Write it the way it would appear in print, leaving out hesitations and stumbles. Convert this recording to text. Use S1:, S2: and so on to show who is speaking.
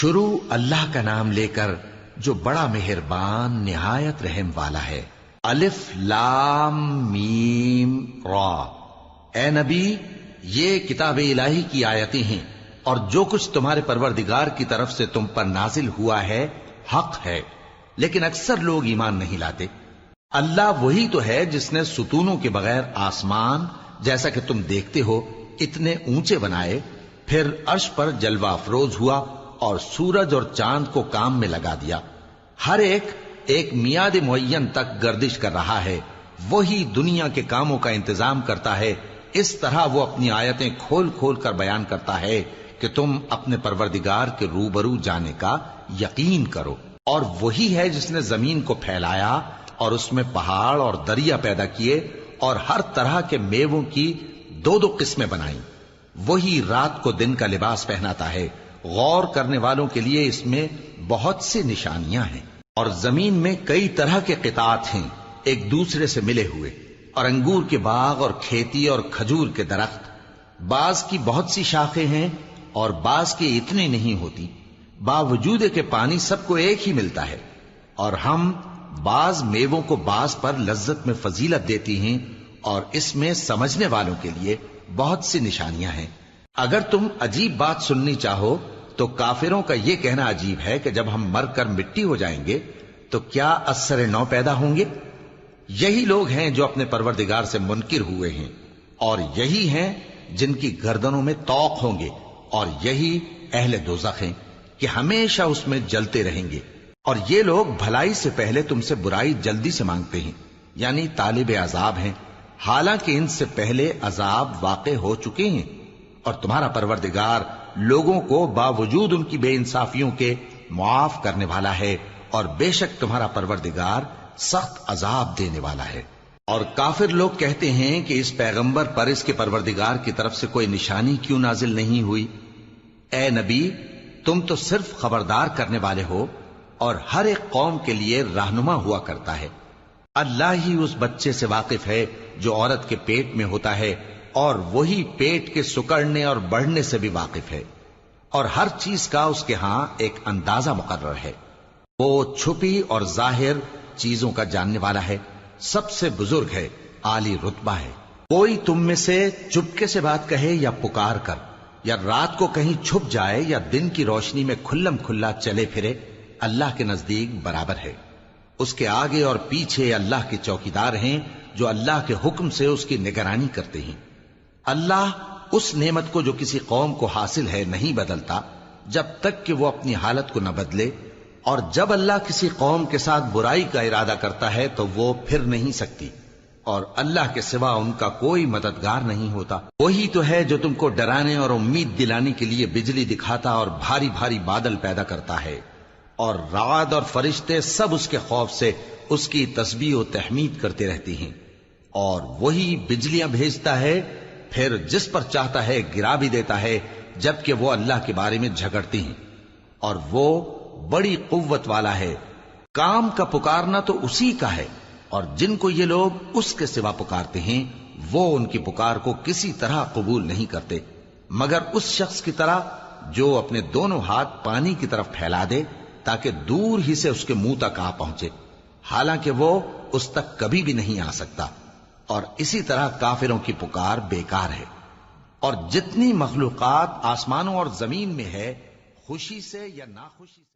S1: شروع اللہ کا نام لے کر جو بڑا مہربان نہایت رحم والا ہے۔ الف لام میم را۔ اے نبی، یہ کتاب الہی کی آیتیں ہیں اور جو کچھ تمہارے پروردگار کی طرف سے تم پر نازل ہوا ہے حق ہے، لیکن اکثر لوگ ایمان نہیں لاتے۔ اللہ وہی تو ہے جس نے ستونوں کے بغیر آسمان جیسا کہ تم دیکھتے ہو اتنے اونچے بنائے، پھر عرش پر جلوہ افروز ہوا اور سورج اور چاند کو کام میں لگا دیا۔ ہر ایک میعاد معین تک گردش کر رہا ہے۔ وہی دنیا کے کاموں کا انتظام کرتا ہے۔ اس طرح وہ اپنی آیتیں کھول کھول کر بیان کرتا ہے کہ تم اپنے پروردگار کے روبرو جانے کا یقین کرو۔ اور وہی ہے جس نے زمین کو پھیلایا اور اس میں پہاڑ اور دریا پیدا کیے اور ہر طرح کے میووں کی دو دو قسمیں بنائیں۔ وہی رات کو دن کا لباس پہناتا ہے۔ غور کرنے والوں کے لیے اس میں بہت سی نشانیاں ہیں۔ اور زمین میں کئی طرح کے قطعات ہیں ایک دوسرے سے ملے ہوئے، اور انگور کے باغ اور کھیتی اور کھجور کے درخت، بعض کی بہت سی شاخیں ہیں اور بعض کی اتنی نہیں ہوتی، باوجود کہ پانی سب کو ایک ہی ملتا ہے۔ اور ہم بعض میووں کو بعض پر لذت میں فضیلت دیتی ہیں، اور اس میں سمجھنے والوں کے لیے بہت سی نشانیاں ہیں۔ اگر تم عجیب بات سننی چاہو تو کافروں کا یہ کہنا عجیب ہے کہ جب ہم مر کر مٹی ہو جائیں گے تو کیا اثر نو پیدا ہوں گے؟ یہی لوگ ہیں جو اپنے پروردگار سے منکر ہوئے ہیں، اور یہی ہیں جن کی گردنوں میں طوق ہوں گے، اور یہی اہل دوزخ ہیں کہ ہمیشہ اس میں جلتے رہیں گے۔ اور یہ لوگ بھلائی سے پہلے تم سے برائی جلدی سے مانگتے ہیں، یعنی طالب عذاب ہیں، حالانکہ ان سے پہلے عذاب واقع ہو چکے ہیں۔ اور تمہارا پروردگار لوگوں کو باوجود ان کی بے انصافیوں کے معاف کرنے والا ہے، اور بے شک تمہارا پروردگار سخت عذاب دینے والا ہے۔ اور کافر لوگ کہتے ہیں کہ اس پیغمبر پر اس کے پروردگار کی طرف سے کوئی نشانی کیوں نازل نہیں ہوئی؟ اے نبی، تم تو صرف خبردار کرنے والے ہو، اور ہر ایک قوم کے لیے رہنما ہوا کرتا ہے۔ اللہ ہی اس بچے سے واقف ہے جو عورت کے پیٹ میں ہوتا ہے، اور وہی پیٹ کے سکڑنے اور بڑھنے سے بھی واقف ہے، اور ہر چیز کا اس کے ہاں ایک اندازہ مقرر ہے۔ وہ چھپی اور ظاہر چیزوں کا جاننے والا ہے، سب سے بزرگ ہے، عالی رتبہ ہے۔ کوئی تم میں سے چپکے سے بات کہے یا پکار کر، یا رات کو کہیں چھپ جائے یا دن کی روشنی میں کھلم کھلا چلے پھرے، اللہ کے نزدیک برابر ہے۔ اس کے آگے اور پیچھے اللہ کے چوکیدار ہیں جو اللہ کے حکم سے اس کی نگرانی کرتے ہیں۔ اللہ اس نعمت کو جو کسی قوم کو حاصل ہے نہیں بدلتا جب تک کہ وہ اپنی حالت کو نہ بدلے، اور جب اللہ کسی قوم کے ساتھ برائی کا ارادہ کرتا ہے تو وہ پھر نہیں سکتی، اور اللہ کے سوا ان کا کوئی مددگار نہیں ہوتا۔ وہی تو ہے جو تم کو ڈرانے اور امید دلانے کے لیے بجلی دکھاتا اور بھاری بھاری بادل پیدا کرتا ہے، اور رعد اور فرشتے سب اس کے خوف سے اس کی تسبیح و تحمید کرتے رہتے ہیں۔ اور وہی بجلیاں بھیجتا ہے، پھر جس پر چاہتا ہے گرا بھی دیتا ہے، جبکہ وہ اللہ کے بارے میں جھگڑتے ہیں، اور وہ بڑی قوت والا ہے۔ کام کا پکارنا تو اسی کا ہے، اور جن کو یہ لوگ اس کے سوا پکارتے ہیں وہ ان کی پکار کو کسی طرح قبول نہیں کرتے، مگر اس شخص کی طرح جو اپنے دونوں ہاتھ پانی کی طرف پھیلا دے تاکہ دور ہی سے اس کے منہ تک آ پہنچے، حالانکہ وہ اس تک کبھی بھی نہیں آ سکتا۔ اور اسی طرح کافروں کی پکار بیکار ہے۔ اور جتنی مخلوقات آسمانوں اور زمین میں ہے، خوشی سے یا ناخوشی سے